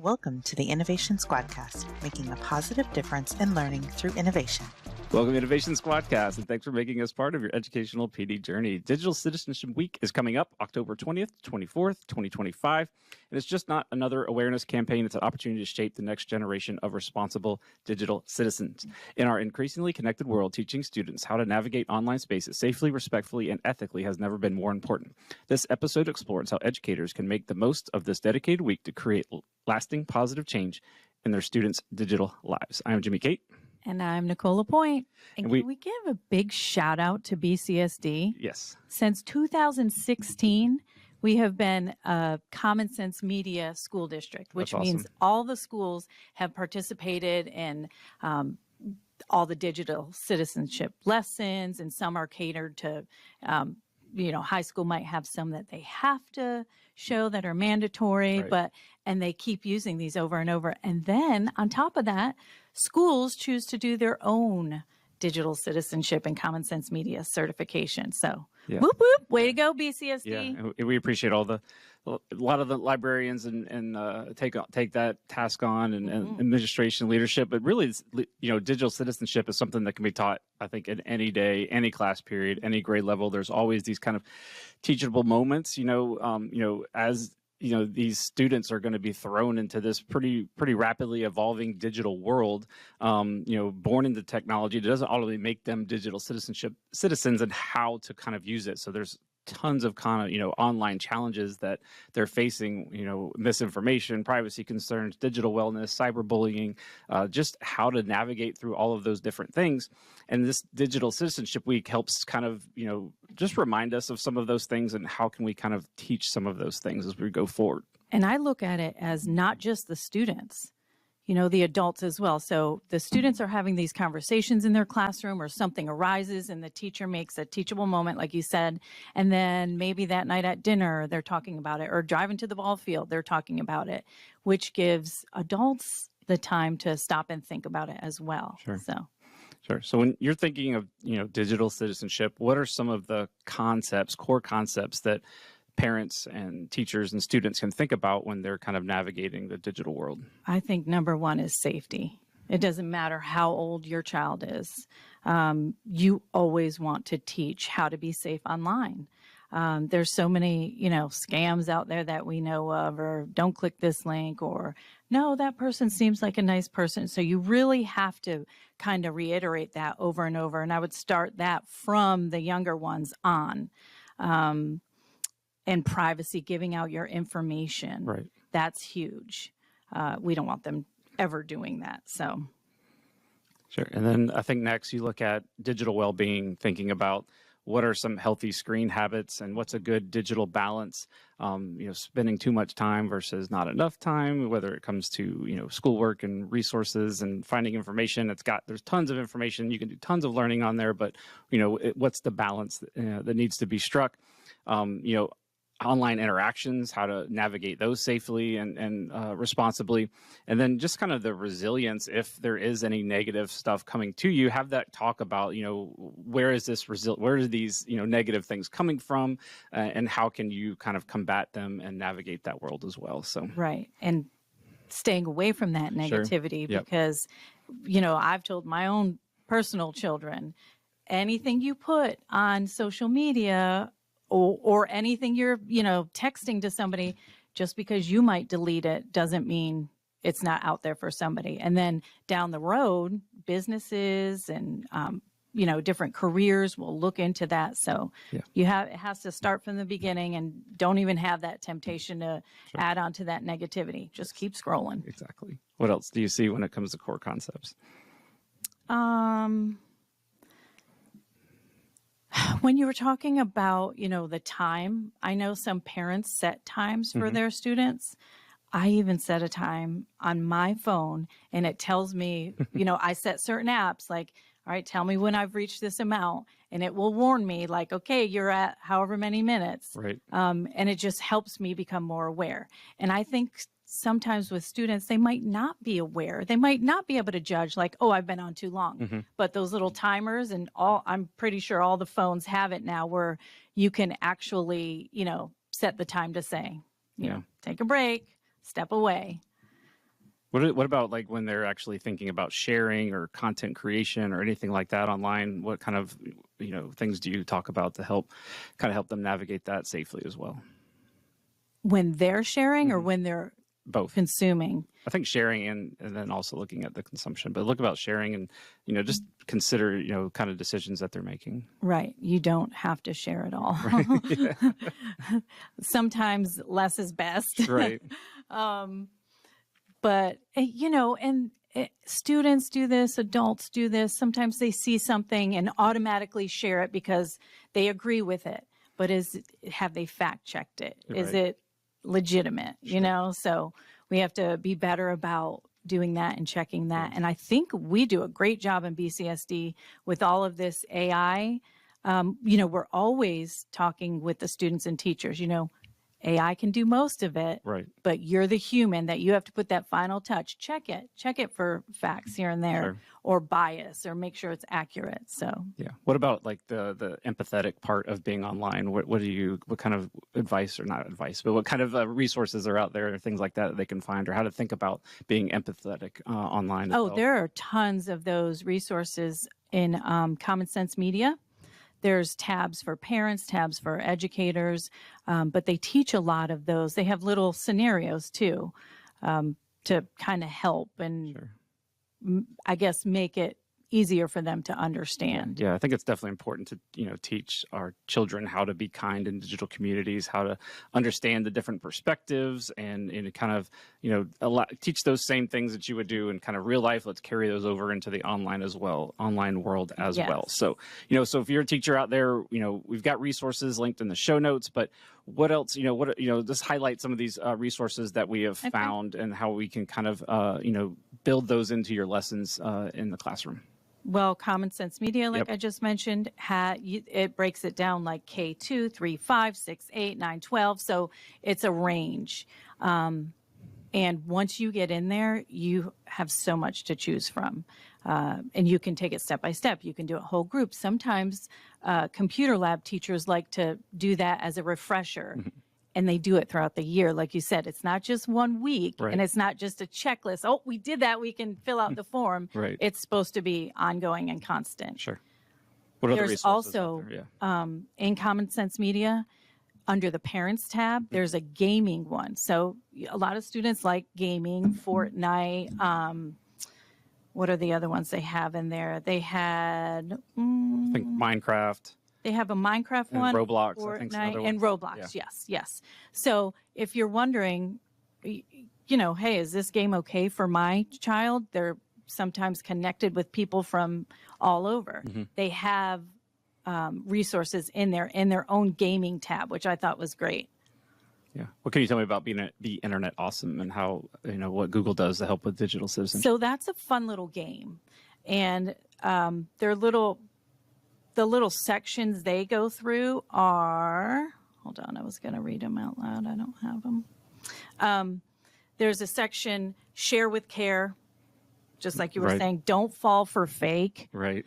Welcome to the Innovation Squadcast, making a positive difference in learning through innovation. Welcome to Innovation Squadcast, and thanks for making us part of your educational PD journey. Digital Citizenship Week is coming up October 20th, 24th, 2025, and it's just not another awareness campaign. It's an opportunity to shape the next generation of responsible digital citizens. In our increasingly connected world, teaching students how to navigate online spaces safely, respectfully, and ethically has never been more important. This episode explores how educators can make the most of this dedicated week to create lasting positive change in their students' digital lives. I am Jimmy Kate. And I'm Nicola Point. And can we give a big shout out to BCSD? Yes. Since 2016, we have been a Common Sense Media school district, which means all the schools have participated in all the digital citizenship lessons, and some are catered to, high school might have some that they have to show that are mandatory, right. And they keep using these over and over. And then on top of that, schools choose to do their own digital citizenship and common sense media certification. So whoop, whoop, way to go, BCSD. Yeah, and we appreciate a lot of the librarians and take that task on and administration leadership. But really, digital citizenship is something that can be taught, I think, in any day, any class period, any grade level. There's always these kind of teachable moments, as these students are going to be thrown into this pretty rapidly evolving digital world, born into technology. It doesn't always make them digital citizens and how to kind of use it. So there's tons of online challenges that they're facing, misinformation, privacy concerns, digital wellness, cyberbullying, just how to navigate through all of those different things. And this Digital Citizenship Week helps kind of, just remind us of some of those things and how can we kind of teach some of those things as we go forward. And I look at it as not just the students, the adults as well. So the students are having these conversations in their classroom, or something arises and the teacher makes a teachable moment, like you said. And then maybe that night at dinner, they're talking about it, or driving to the ball field, they're talking about it, which gives adults the time to stop and think about it as well. Sure. Sure. So when you're thinking of, digital citizenship, what are some of the core concepts that parents and teachers and students can think about when they're kind of navigating the digital world? I think number one is safety. It doesn't matter how old your child is. You always want to teach how to be safe online. There's so many, scams out there that we know of, or don't click this link, or no, that person seems like a nice person. So you really have to kind of reiterate that over and over. And I would start that from the younger ones on. And privacy, giving out your information. Right. That's huge. We don't want them ever doing that. So. Sure. And then I think next you look at digital well-being, thinking about what are some healthy screen habits and what's a good digital balance, spending too much time versus not enough time, whether it comes to, schoolwork and resources and finding information. There's tons of information. You can do tons of learning on there, but, what's the balance that needs to be struck? Online interactions, how to navigate those safely and responsibly, and then just kind of the resilience if there is any negative stuff coming to you. Have that talk about where is these negative things coming from, and how can you kind of combat them and navigate that world as well. So right, and staying away from that negativity. Sure. Yep. Because I've told my own personal children, anything you put on social media, or anything you're, texting to somebody, just because you might delete it doesn't mean it's not out there for somebody. And then down the road, businesses and, different careers will look into that. So it has to start from the beginning, and don't even have that temptation to add on to that negativity. Just keep scrolling. Exactly. What else do you see when it comes to core concepts? When you were talking about, the time, I know some parents set times for their students. I even set a time on my phone, and it tells me, I set certain apps like, all right, tell me when I've reached this amount, and it will warn me like, okay, you're at however many minutes. Right. And it just helps me become more aware. And I think sometimes with students, they might not be aware. They might not be able to judge like, oh, I've been on too long. But those little timers and I'm pretty sure all the phones have it now where you can actually, set the time to say, take a break, step away. What about like when they're actually thinking about sharing or content creation or anything like that online? What kind of things do you talk about to help them navigate that safely as well? When they're sharing or when they're Both. consuming? I think sharing and then also looking at the consumption, but look about sharing and just consider kind of decisions that they're making. Right. You don't have to share it all. Right. Sometimes less is best. Right. But, students do this, adults do this. Sometimes they see something and automatically share it because they agree with it. But have they fact checked it? Is Right. it legitimate? Sure. So we have to be better about doing that and checking that. And I think we do a great job in BCSD with all of this AI. We're always talking with the students and teachers, AI can do most of it, Right. but you're the human that you have to put that final touch. Check it for facts here and there, Sure. or bias, or make sure it's accurate. So Yeah. What about like the empathetic part of being online? What kind of advice, or not advice, but what kind of resources are out there or things like that they can find, or how to think about being empathetic online as well? there are tons of those resources in Common Sense Media. There's tabs for parents, tabs for educators, but they teach a lot of those. They have little scenarios too, to kind of help and Sure. I guess make it easier for them to understand. Yeah, I think it's definitely important to teach our children how to be kind in digital communities, how to understand the different perspectives, and kind of teach those same things that you would do in kind of real life. Let's carry those over into the online world as Yes. well. So so if you're a teacher out there, we've got resources linked in the show notes. But what else? Just highlight some of these resources that we have found and how we can kind of build those into your lessons in the classroom. Well, Common Sense Media, like Yep. I just mentioned, it breaks it down like K2, 3, 5, 6, 8, 9, 12. So it's a range. And once you get in there, you have so much to choose from. And you can take it step by step. You can do it whole group. Sometimes computer lab teachers like to do that as a refresher. Mm-hmm. And they do it throughout the year. Like you said, it's not just 1 week, Right. and it's not just a checklist. Oh, we did that. We can fill out the form. Right. It's supposed to be ongoing and constant. Sure. What other There's resources also, out there? Yeah. in Common Sense Media, under the Parents tab, there's a gaming one. So a lot of students like gaming, Fortnite. What are the other ones they have in there? They had... I think Minecraft. They have a Minecraft And one, Roblox, I think, some Fortnite, other and ones. Roblox. Yeah. Yes. So if you're wondering, hey, is this game okay for my child? They're sometimes connected with people from all over. Mm-hmm. They have resources in their own gaming tab, which I thought was great. Yeah. What can you tell me about being the internet awesome and how what Google does to help with digital citizenship? So that's a fun little game, and the little sections they go through are, hold on, I was going to read them out loud. I don't have them. There's a section, share with care, just like you were Right. saying, don't fall for fake, Right.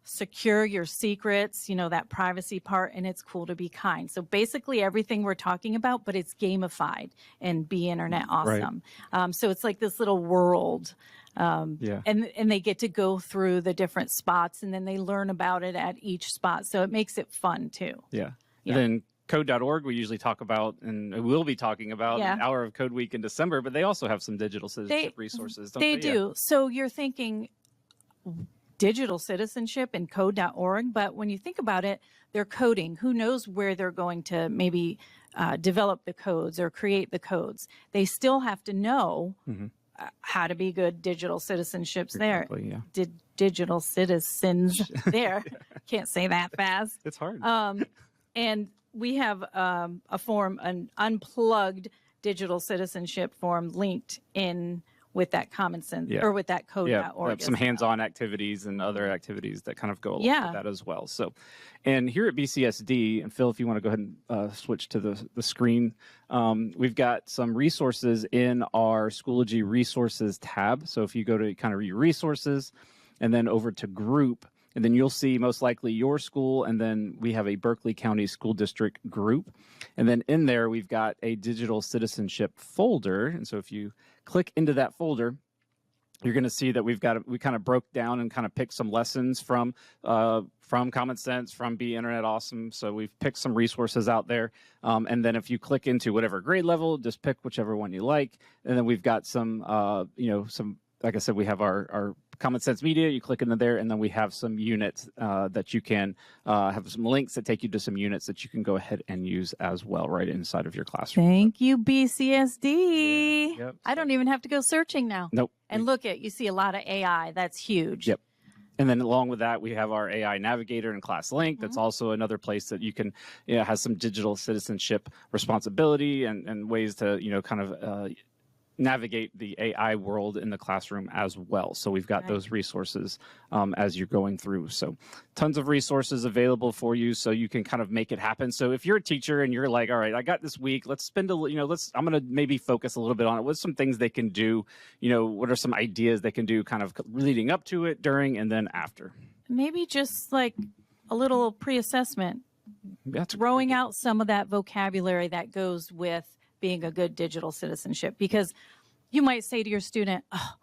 secure your secrets, that privacy part, and it's cool to be kind. So basically everything we're talking about, but it's gamified and be internet awesome. So it's like this little world. Yeah. And they get to go through the different spots, and then they learn about it at each spot. So it makes it fun too. Yeah. Yeah. And then code.org, we usually talk about, and we'll be talking about Yeah. an hour of Code Week in December, but they also have some digital citizenship resources, don't They they? do. So you're thinking digital citizenship and code.org, but when you think about it, they're coding. Who knows where they're going to maybe develop the codes or create the codes? They still have to know how to be good digital citizenships there. Exactly, yeah. Digital citizens there. Can't say that fast. It's hard. And we have a form, an unplugged digital citizenship form linked in with that Common Sense Yeah. or with that code.org. Yeah, some as well. hands-on activities and other activities that kind of go along Yeah. with that as well. So, and here at BCSD, and Phil, if you want to go ahead and switch to the screen, we've got some resources in our Schoology resources tab. So if you go to kind of your resources and then over to group, and then you'll see most likely your school, and then we have a Berkeley County School District group. And then in there, we've got a digital citizenship folder. And so if you click into that folder, you're going to see that we kind of broke down and kind of picked some lessons from Common Sense, from Be Internet Awesome. So we've picked some resources out there. And then if you click into whatever grade level, just pick whichever one you like. And then we've got some, like I said, we have our Common Sense Media. You click into there, and then we have some units that you can have some links that take you to some units that you can go ahead and use as well right inside of your classroom. Thank you, BCSD. Yep. I don't even have to go searching now. Nope. And you see a lot of AI. That's huge. Yep. And then along with that, we have our AI Navigator and Class Link. That's also another place that you can, has some digital citizenship responsibility and ways to, kind of navigate the AI world in the classroom as well. So we've got those resources as you're going through. So tons of resources available for you so you can kind of make it happen. So if you're a teacher and you're like, all right, I got this week, let's spend I'm going to maybe focus a little bit on it. What's some things they can do? What are some ideas they can do kind of leading up to it, during, and then after? Maybe just like a little pre-assessment. Throwing out some of that vocabulary that goes with being a good digital citizenship, because you might say to your student, oh,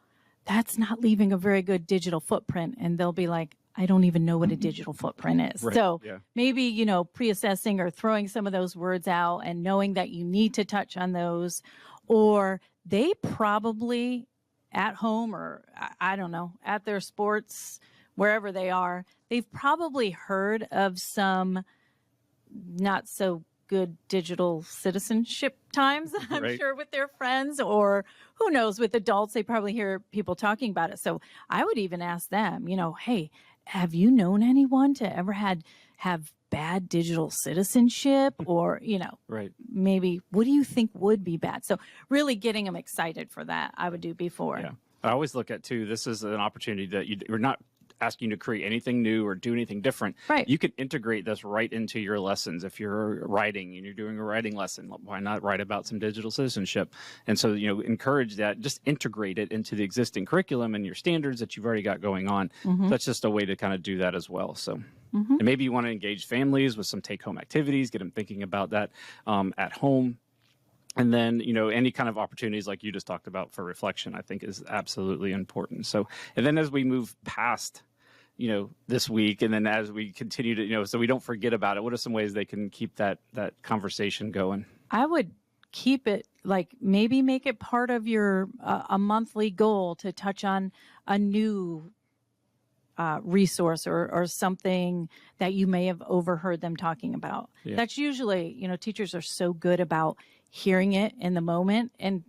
that's not leaving a very good digital footprint. And they'll be like, I don't even know what a digital footprint is. Right. So maybe, pre-assessing or throwing some of those words out and knowing that you need to touch on those, or they probably at home, or I don't know, at their sports, wherever they are, they've probably heard of some not so good digital citizenship times, I'm sure, with their friends, or who knows, with adults, they probably hear people talking about it. So I would even ask them, hey, have you known anyone to ever have bad digital citizenship, or, maybe what do you think would be bad? So really getting them excited for that, I would do before. Yeah. I always look at too, this is an opportunity that you're not asking you to create anything new or do anything different. Right. You can integrate this right into your lessons. If you're writing and you're doing a writing lesson, why not write about some digital citizenship? And so, encourage that, just integrate it into the existing curriculum and your standards that you've already got going on. So that's just a way to kind of do that as well. So and maybe you want to engage families with some take-home activities, get them thinking about that at home. And then, any kind of opportunities like you just talked about for reflection, I think is absolutely important. So, and then as we move past, this week, and then as we continue to, so we don't forget about it, what are some ways they can keep that conversation going? I would keep it, like, maybe make it part of your, a monthly goal to touch on a new resource or something that you may have overheard them talking about. Yeah. That's usually, teachers are so good about hearing it in the moment and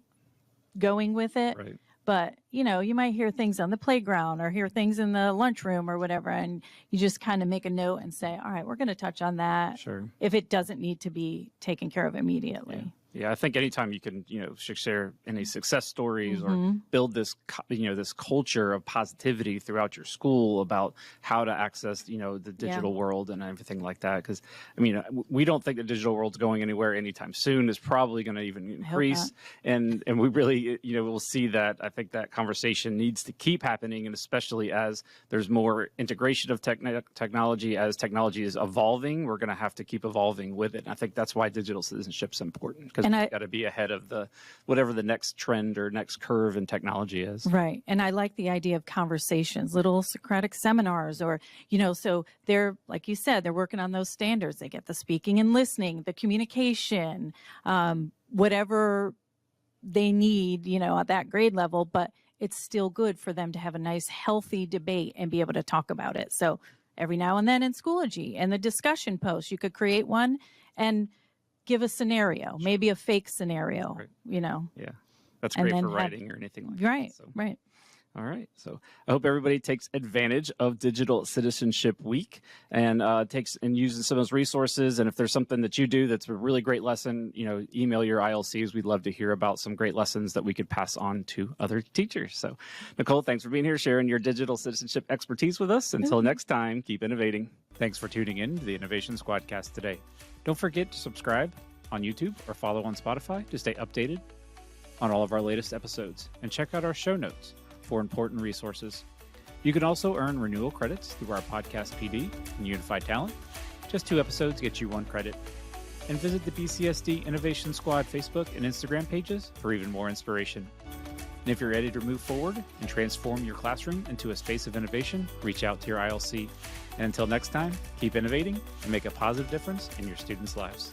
going with it. Right. But, you might hear things on the playground or hear things in the lunchroom or whatever, and you just kind of make a note and say, all right, we're going to touch on that. Sure. If it doesn't need to be taken care of immediately. Yeah, I think anytime you can, share any success stories or build this, this culture of positivity throughout your school about how to access, the digital world and everything like that. Because, we don't think the digital world's going anywhere anytime soon. It's probably going to even increase. And we really, we'll see that. I think that conversation needs to keep happening, and especially as there's more integration of technology, as technology is evolving, we're going to have to keep evolving with it. And I think that's why digital citizenship is important. Because we've got to be ahead of whatever the next trend or next curve in technology is. Right. And I like the idea of conversations, little Socratic seminars, or, so they're, like you said, they're working on those standards. They get the speaking and listening, the communication, whatever they need, at that grade level, but it's still good for them to have a nice, healthy debate and be able to talk about it. So every now and then in Schoology and the discussion post, you could create one and give a scenario, maybe a fake scenario, Yeah, that's great for writing or anything like that. Right, right. All right. So I hope everybody takes advantage of Digital Citizenship Week and uses some of those resources. And if there's something that you do that's a really great lesson, email your ILCs. We'd love to hear about some great lessons that we could pass on to other teachers. So Nicole, thanks for being here, sharing your digital citizenship expertise with us. Until next time, keep innovating. Thanks for tuning in to the Innovation Squadcast today. Don't forget to subscribe on YouTube or follow on Spotify to stay updated on all of our latest episodes, and check out our show notes for important resources. You can also earn renewal credits through our podcast PD and Unified Talent. Just 2 episodes get you 1 credit. And visit the BCSD Innovation Squad Facebook and Instagram pages for even more inspiration. And if you're ready to move forward and transform your classroom into a space of innovation, reach out to your ILC. And until next time, keep innovating and make a positive difference in your students' lives.